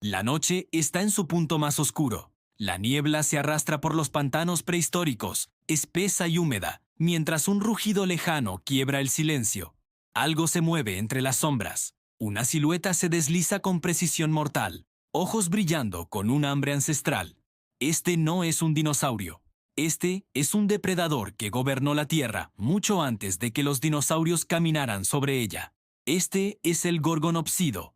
La noche está en su punto más oscuro. La niebla se arrastra por los pantanos prehistóricos, espesa y húmeda, mientras un rugido lejano quiebra el silencio. Algo se mueve entre las sombras. Una silueta se desliza con precisión mortal, ojos brillando con un hambre ancestral. Este no es un dinosaurio. Este es un depredador que gobernó la Tierra mucho antes de que los dinosaurios caminaran sobre ella. Este es el Gorgonopsido.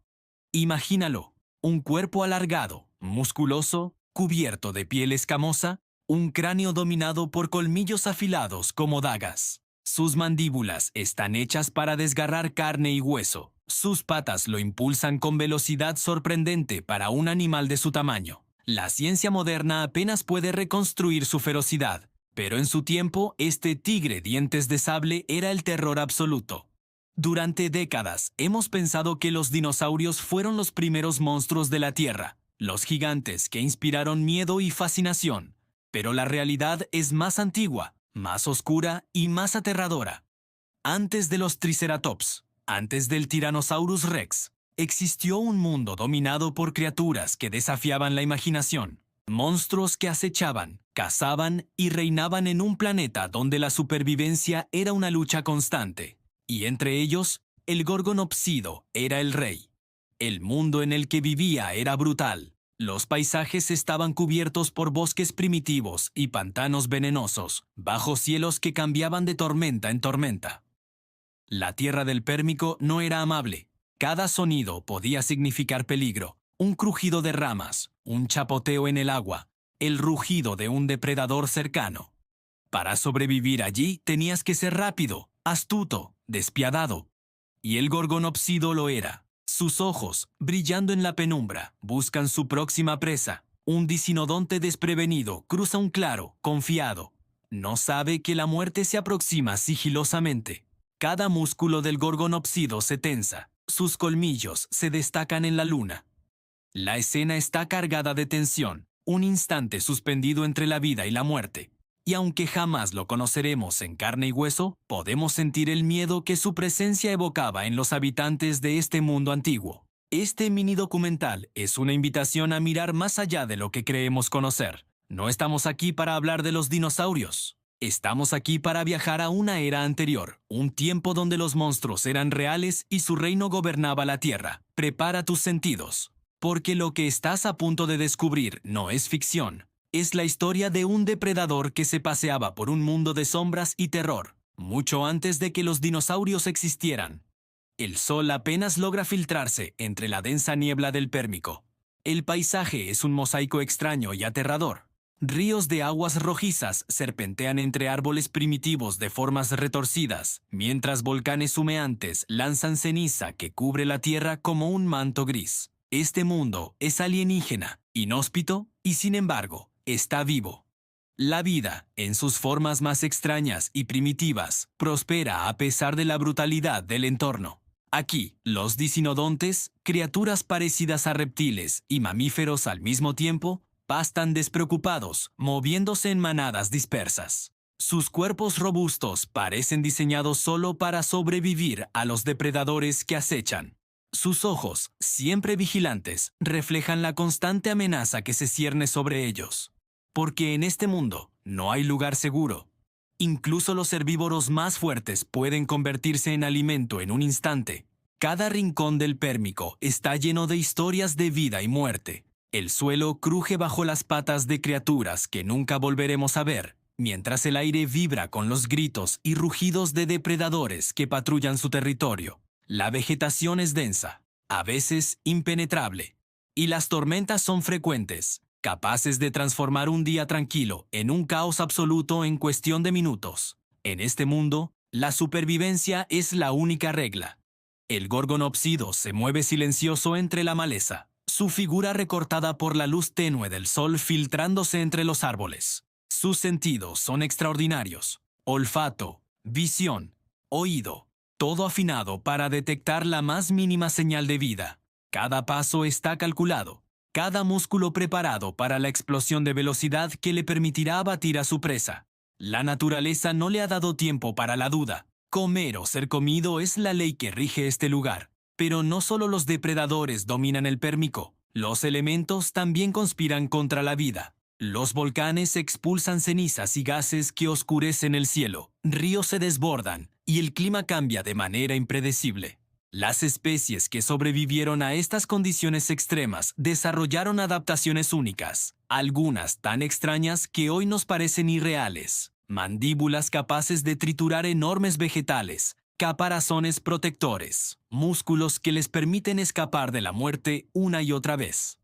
Imagínalo. Un cuerpo alargado, musculoso, cubierto de piel escamosa, un cráneo dominado por colmillos afilados como dagas. Sus mandíbulas están hechas para desgarrar carne y hueso. Sus patas lo impulsan con velocidad sorprendente para un animal de su tamaño. La ciencia moderna apenas puede reconstruir su ferocidad, pero en su tiempo este tigre dientes de sable era el terror absoluto. Durante décadas hemos pensado que los dinosaurios fueron los primeros monstruos de la Tierra, los gigantes que inspiraron miedo y fascinación. Pero la realidad es más antigua, más oscura y más aterradora. Antes de los Triceratops, antes del Tyrannosaurus Rex, existió un mundo dominado por criaturas que desafiaban la imaginación. Monstruos que acechaban, cazaban y reinaban en un planeta donde la supervivencia era una lucha constante. Y entre ellos, el Gorgonopsido era el rey. El mundo en el que vivía era brutal. Los paisajes estaban cubiertos por bosques primitivos y pantanos venenosos, bajo cielos que cambiaban de tormenta en tormenta. La tierra del Pérmico no era amable. Cada sonido podía significar peligro. Un crujido de ramas, un chapoteo en el agua, el rugido de un depredador cercano. Para sobrevivir allí tenías que ser rápido, astuto, despiadado. Y el Gorgonopsido lo era. Sus ojos, brillando en la penumbra, buscan su próxima presa. Un dicinodonte desprevenido cruza un claro, confiado. No sabe que la muerte se aproxima sigilosamente. Cada músculo del Gorgonopsido se tensa. Sus colmillos se destacan en la luna. La escena está cargada de tensión, un instante suspendido entre la vida y la muerte. Y aunque jamás lo conoceremos en carne y hueso, podemos sentir el miedo que su presencia evocaba en los habitantes de este mundo antiguo. Este mini documental es una invitación a mirar más allá de lo que creemos conocer. No estamos aquí para hablar de los dinosaurios. Estamos aquí para viajar a una era anterior, un tiempo donde los monstruos eran reales y su reino gobernaba la Tierra. Prepara tus sentidos, porque lo que estás a punto de descubrir no es ficción. Es la historia de un depredador que se paseaba por un mundo de sombras y terror, mucho antes de que los dinosaurios existieran. El sol apenas logra filtrarse entre la densa niebla del Pérmico. El paisaje es un mosaico extraño y aterrador. Ríos de aguas rojizas serpentean entre árboles primitivos de formas retorcidas, mientras volcanes humeantes lanzan ceniza que cubre la tierra como un manto gris. Este mundo es alienígena, inhóspito y, sin embargo, está vivo. La vida, en sus formas más extrañas y primitivas, prospera a pesar de la brutalidad del entorno. Aquí, los dicinodontes, criaturas parecidas a reptiles y mamíferos al mismo tiempo, pastan despreocupados, moviéndose en manadas dispersas. Sus cuerpos robustos parecen diseñados solo para sobrevivir a los depredadores que acechan. Sus ojos, siempre vigilantes, reflejan la constante amenaza que se cierne sobre ellos. Porque en este mundo no hay lugar seguro. Incluso los herbívoros más fuertes pueden convertirse en alimento en un instante. Cada rincón del Pérmico está lleno de historias de vida y muerte. El suelo cruje bajo las patas de criaturas que nunca volveremos a ver, mientras el aire vibra con los gritos y rugidos de depredadores que patrullan su territorio. La vegetación es densa, a veces impenetrable, y las tormentas son frecuentes, capaces de transformar un día tranquilo en un caos absoluto en cuestión de minutos. En este mundo, la supervivencia es la única regla. El Gorgonopsido se mueve silencioso entre la maleza, su figura recortada por la luz tenue del sol filtrándose entre los árboles. Sus sentidos son extraordinarios: olfato, visión, oído. Todo afinado para detectar la más mínima señal de vida. Cada paso está calculado, cada músculo preparado para la explosión de velocidad que le permitirá abatir a su presa. La naturaleza no le ha dado tiempo para la duda. Comer o ser comido es la ley que rige este lugar. Pero no solo los depredadores dominan el Pérmico. Los elementos también conspiran contra la vida. Los volcanes expulsan cenizas y gases que oscurecen el cielo, ríos se desbordan y el clima cambia de manera impredecible. Las especies que sobrevivieron a estas condiciones extremas desarrollaron adaptaciones únicas, algunas tan extrañas que hoy nos parecen irreales. Mandíbulas capaces de triturar enormes vegetales, caparazones protectores, músculos que les permiten escapar de la muerte una y otra vez.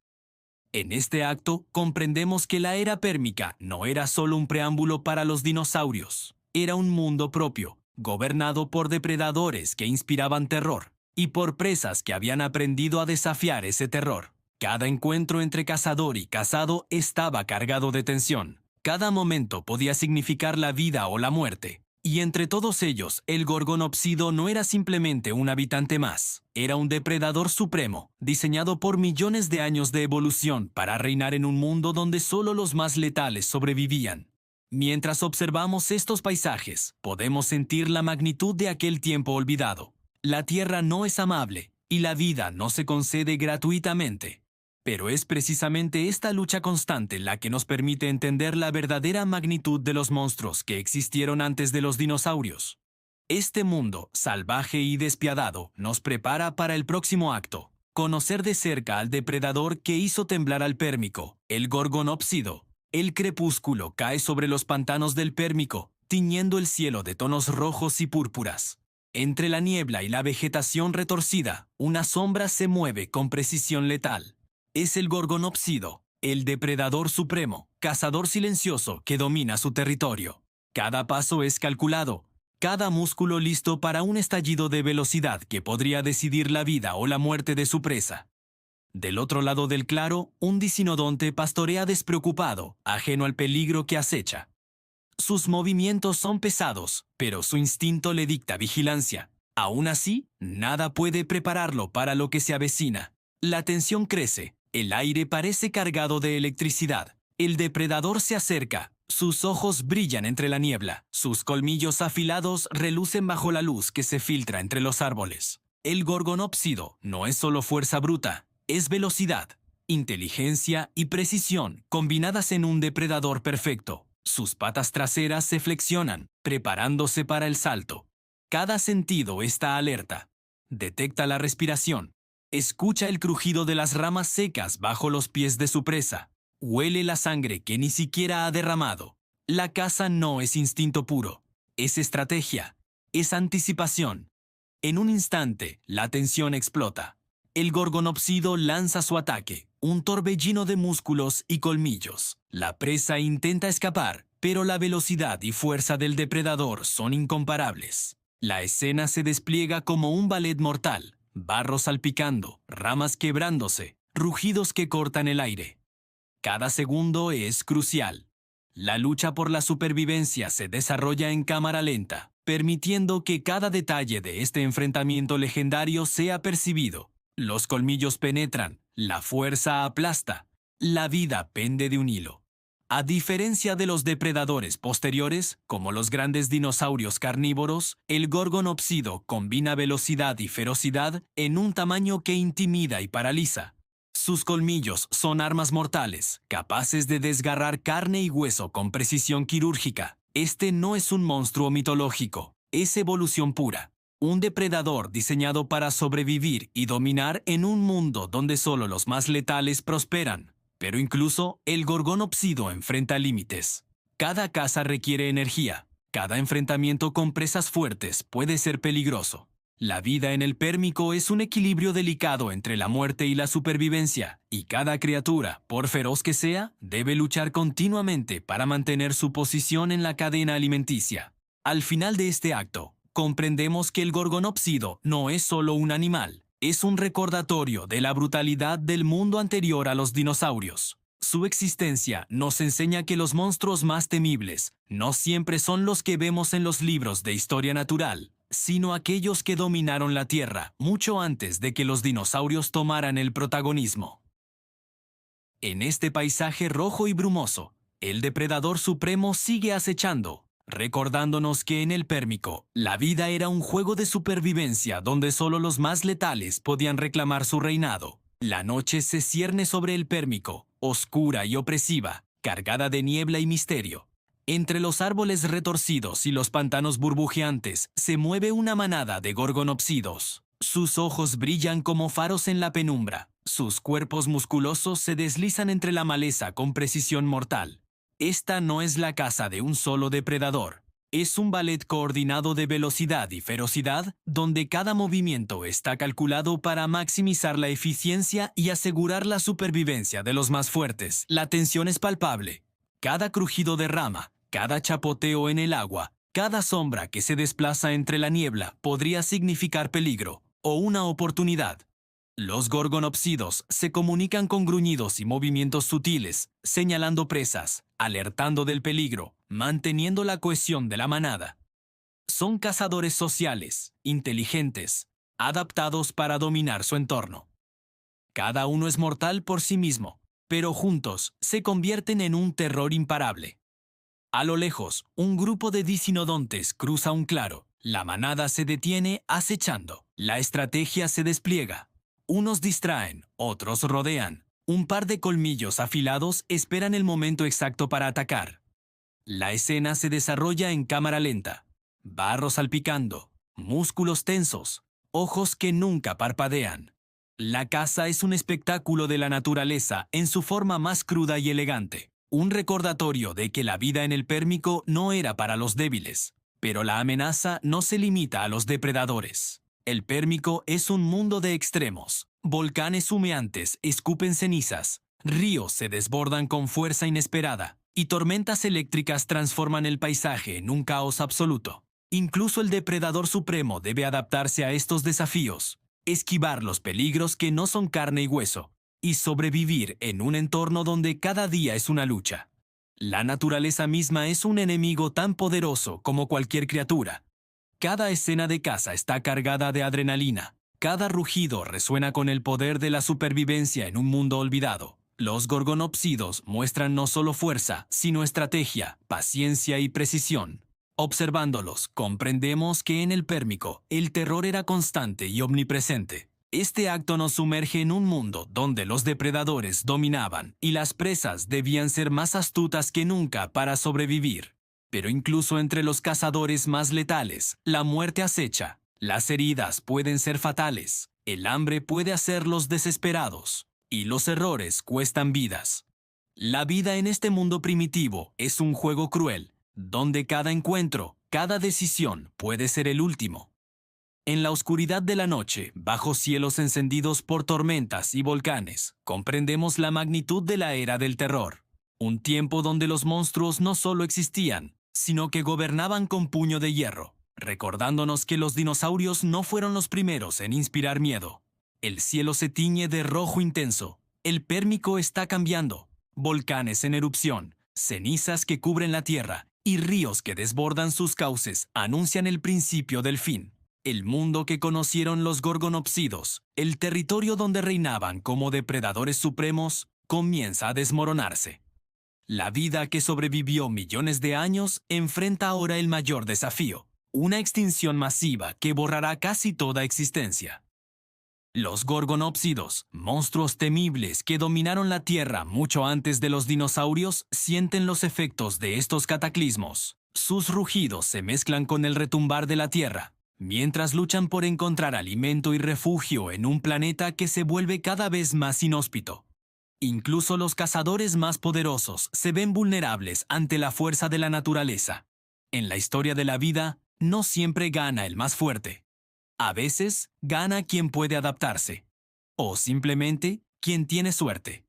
En este acto comprendemos que la era pérmica no era solo un preámbulo para los dinosaurios, era un mundo propio, gobernado por depredadores que inspiraban terror y por presas que habían aprendido a desafiar ese terror. Cada encuentro entre cazador y cazado estaba cargado de tensión. Cada momento podía significar la vida o la muerte. Y entre todos ellos, el gorgonopsido no era simplemente un habitante más. Era un depredador supremo, diseñado por millones de años de evolución para reinar en un mundo donde solo los más letales sobrevivían. Mientras observamos estos paisajes, podemos sentir la magnitud de aquel tiempo olvidado. La tierra no es amable y la vida no se concede gratuitamente. Pero es precisamente esta lucha constante la que nos permite entender la verdadera magnitud de los monstruos que existieron antes de los dinosaurios. Este mundo, salvaje y despiadado, nos prepara para el próximo acto: conocer de cerca al depredador que hizo temblar al Pérmico, el gorgonopsido. El crepúsculo cae sobre los pantanos del Pérmico, tiñendo el cielo de tonos rojos y púrpuras. Entre la niebla y la vegetación retorcida, una sombra se mueve con precisión letal. Es el gorgonopsido, el depredador supremo, cazador silencioso que domina su territorio. Cada paso es calculado, cada músculo listo para un estallido de velocidad que podría decidir la vida o la muerte de su presa. Del otro lado del claro, un dicinodonte pastorea despreocupado, ajeno al peligro que acecha. Sus movimientos son pesados, pero su instinto le dicta vigilancia. Aún así, nada puede prepararlo para lo que se avecina. La tensión crece. El aire parece cargado de electricidad. El depredador se acerca. Sus ojos brillan entre la niebla. Sus colmillos afilados relucen bajo la luz que se filtra entre los árboles. El gorgonopsido no es solo fuerza bruta, es velocidad, inteligencia y precisión combinadas en un depredador perfecto. Sus patas traseras se flexionan, preparándose para el salto. Cada sentido está alerta. Detecta la respiración. Escucha el crujido de las ramas secas bajo los pies de su presa. Huele la sangre que ni siquiera ha derramado. La caza no es instinto puro. Es estrategia. Es anticipación. En un instante, la tensión explota. El gorgonopsido lanza su ataque, un torbellino de músculos y colmillos. La presa intenta escapar, pero la velocidad y fuerza del depredador son incomparables. La escena se despliega como un ballet mortal. Barro salpicando, ramas quebrándose, rugidos que cortan el aire. Cada segundo es crucial. La lucha por la supervivencia se desarrolla en cámara lenta, permitiendo que cada detalle de este enfrentamiento legendario sea percibido. Los colmillos penetran, la fuerza aplasta, la vida pende de un hilo. A diferencia de los depredadores posteriores, como los grandes dinosaurios carnívoros, el gorgonopsido combina velocidad y ferocidad en un tamaño que intimida y paraliza. Sus colmillos son armas mortales, capaces de desgarrar carne y hueso con precisión quirúrgica. Este no es un monstruo mitológico, es evolución pura. Un depredador diseñado para sobrevivir y dominar en un mundo donde solo los más letales prosperan. Pero incluso el gorgonopsido enfrenta límites. Cada caza requiere energía. Cada enfrentamiento con presas fuertes puede ser peligroso. La vida en el Pérmico es un equilibrio delicado entre la muerte y la supervivencia, y cada criatura, por feroz que sea, debe luchar continuamente para mantener su posición en la cadena alimenticia. Al final de este acto, comprendemos que el gorgonopsido no es solo un animal. Es un recordatorio de la brutalidad del mundo anterior a los dinosaurios. Su existencia nos enseña que los monstruos más temibles no siempre son los que vemos en los libros de historia natural, sino aquellos que dominaron la Tierra mucho antes de que los dinosaurios tomaran el protagonismo. En este paisaje rojo y brumoso, el depredador supremo sigue acechando, recordándonos que en el Pérmico, la vida era un juego de supervivencia donde solo los más letales podían reclamar su reinado. La noche se cierne sobre el Pérmico, oscura y opresiva, cargada de niebla y misterio. Entre los árboles retorcidos y los pantanos burbujeantes se mueve una manada de gorgonopsidos. Sus ojos brillan como faros en la penumbra. Sus cuerpos musculosos se deslizan entre la maleza con precisión mortal. Esta no es la caza de un solo depredador. Es un ballet coordinado de velocidad y ferocidad, donde cada movimiento está calculado para maximizar la eficiencia y asegurar la supervivencia de los más fuertes. La tensión es palpable. Cada crujido de rama, cada chapoteo en el agua, cada sombra que se desplaza entre la niebla podría significar peligro o una oportunidad. Los gorgonopsidos se comunican con gruñidos y movimientos sutiles, señalando presas, alertando del peligro, manteniendo la cohesión de la manada. Son cazadores sociales, inteligentes, adaptados para dominar su entorno. Cada uno es mortal por sí mismo, pero juntos se convierten en un terror imparable. A lo lejos, un grupo de dicinodontes cruza un claro. La manada se detiene acechando. La estrategia se despliega. Unos distraen, otros rodean. Un par de colmillos afilados esperan el momento exacto para atacar. La escena se desarrolla en cámara lenta. Barro salpicando, músculos tensos, ojos que nunca parpadean. La caza es un espectáculo de la naturaleza en su forma más cruda y elegante. Un recordatorio de que la vida en el Pérmico no era para los débiles. Pero la amenaza no se limita a los depredadores. El Pérmico es un mundo de extremos. Volcanes humeantes escupen cenizas, ríos se desbordan con fuerza inesperada, y tormentas eléctricas transforman el paisaje en un caos absoluto. Incluso el depredador supremo debe adaptarse a estos desafíos, esquivar los peligros que no son carne y hueso, y sobrevivir en un entorno donde cada día es una lucha. La naturaleza misma es un enemigo tan poderoso como cualquier criatura. Cada escena de caza está cargada de adrenalina. Cada rugido resuena con el poder de la supervivencia en un mundo olvidado. Los gorgonopsidos muestran no solo fuerza, sino estrategia, paciencia y precisión. Observándolos, comprendemos que en el Pérmico el terror era constante y omnipresente. Este acto nos sumerge en un mundo donde los depredadores dominaban y las presas debían ser más astutas que nunca para sobrevivir. Pero incluso entre los cazadores más letales, la muerte acecha. Las heridas pueden ser fatales, el hambre puede hacerlos desesperados, y los errores cuestan vidas. La vida en este mundo primitivo es un juego cruel, donde cada encuentro, cada decisión puede ser el último. En la oscuridad de la noche, bajo cielos encendidos por tormentas y volcanes, comprendemos la magnitud de la era del terror. Un tiempo donde los monstruos no solo existían, sino que gobernaban con puño de hierro, recordándonos que los dinosaurios no fueron los primeros en inspirar miedo. El cielo se tiñe de rojo intenso, el Pérmico está cambiando, volcanes en erupción, cenizas que cubren la tierra y ríos que desbordan sus cauces anuncian el principio del fin. El mundo que conocieron los gorgonopsidos, el territorio donde reinaban como depredadores supremos, comienza a desmoronarse. La vida que sobrevivió millones de años enfrenta ahora el mayor desafío, una extinción masiva que borrará casi toda existencia. Los gorgonopsidos, monstruos temibles que dominaron la Tierra mucho antes de los dinosaurios, sienten los efectos de estos cataclismos. Sus rugidos se mezclan con el retumbar de la Tierra, mientras luchan por encontrar alimento y refugio en un planeta que se vuelve cada vez más inhóspito. Incluso los cazadores más poderosos se ven vulnerables ante la fuerza de la naturaleza. En la historia de la vida, no siempre gana el más fuerte. A veces, gana quien puede adaptarse. O simplemente, quien tiene suerte.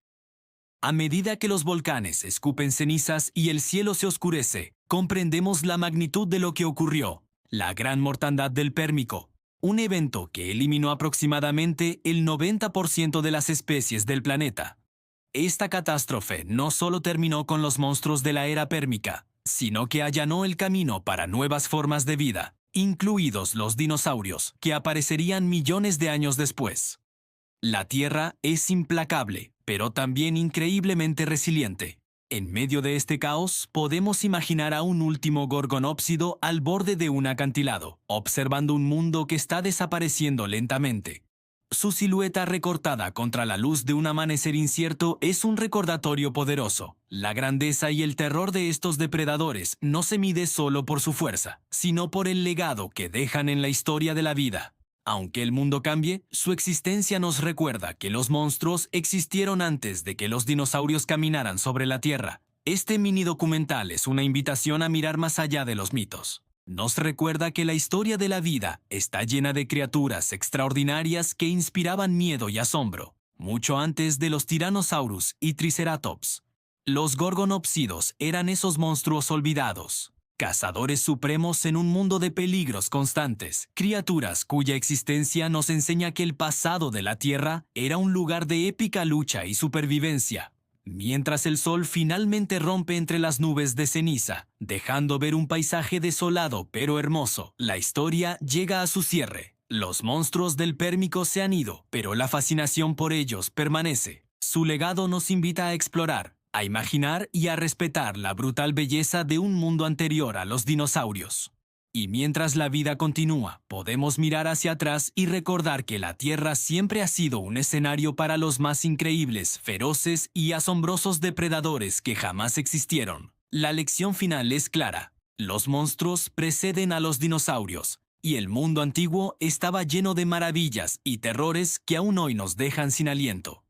A medida que los volcanes escupen cenizas y el cielo se oscurece, comprendemos la magnitud de lo que ocurrió. La gran mortandad del Pérmico, un evento que eliminó aproximadamente el 90% de las especies del planeta. Esta catástrofe no solo terminó con los monstruos de la era pérmica, sino que allanó el camino para nuevas formas de vida, incluidos los dinosaurios, que aparecerían millones de años después. La Tierra es implacable, pero también increíblemente resiliente. En medio de este caos, podemos imaginar a un último gorgonópsido al borde de un acantilado, observando un mundo que está desapareciendo lentamente. Su silueta recortada contra la luz de un amanecer incierto es un recordatorio poderoso. La grandeza y el terror de estos depredadores no se mide solo por su fuerza, sino por el legado que dejan en la historia de la vida. Aunque el mundo cambie, su existencia nos recuerda que los monstruos existieron antes de que los dinosaurios caminaran sobre la Tierra. Este mini documental es una invitación a mirar más allá de los mitos. Nos recuerda que la historia de la vida está llena de criaturas extraordinarias que inspiraban miedo y asombro, mucho antes de los Tyrannosaurus y Triceratops. Los gorgonopsidos eran esos monstruos olvidados, cazadores supremos en un mundo de peligros constantes, criaturas cuya existencia nos enseña que el pasado de la Tierra era un lugar de épica lucha y supervivencia. Mientras el sol finalmente rompe entre las nubes de ceniza, dejando ver un paisaje desolado pero hermoso, la historia llega a su cierre. Los monstruos del Pérmico se han ido, pero la fascinación por ellos permanece. Su legado nos invita a explorar, a imaginar y a respetar la brutal belleza de un mundo anterior a los dinosaurios. Y mientras la vida continúa, podemos mirar hacia atrás y recordar que la Tierra siempre ha sido un escenario para los más increíbles, feroces y asombrosos depredadores que jamás existieron. La lección final es clara. Los monstruos preceden a los dinosaurios, y el mundo antiguo estaba lleno de maravillas y terrores que aún hoy nos dejan sin aliento.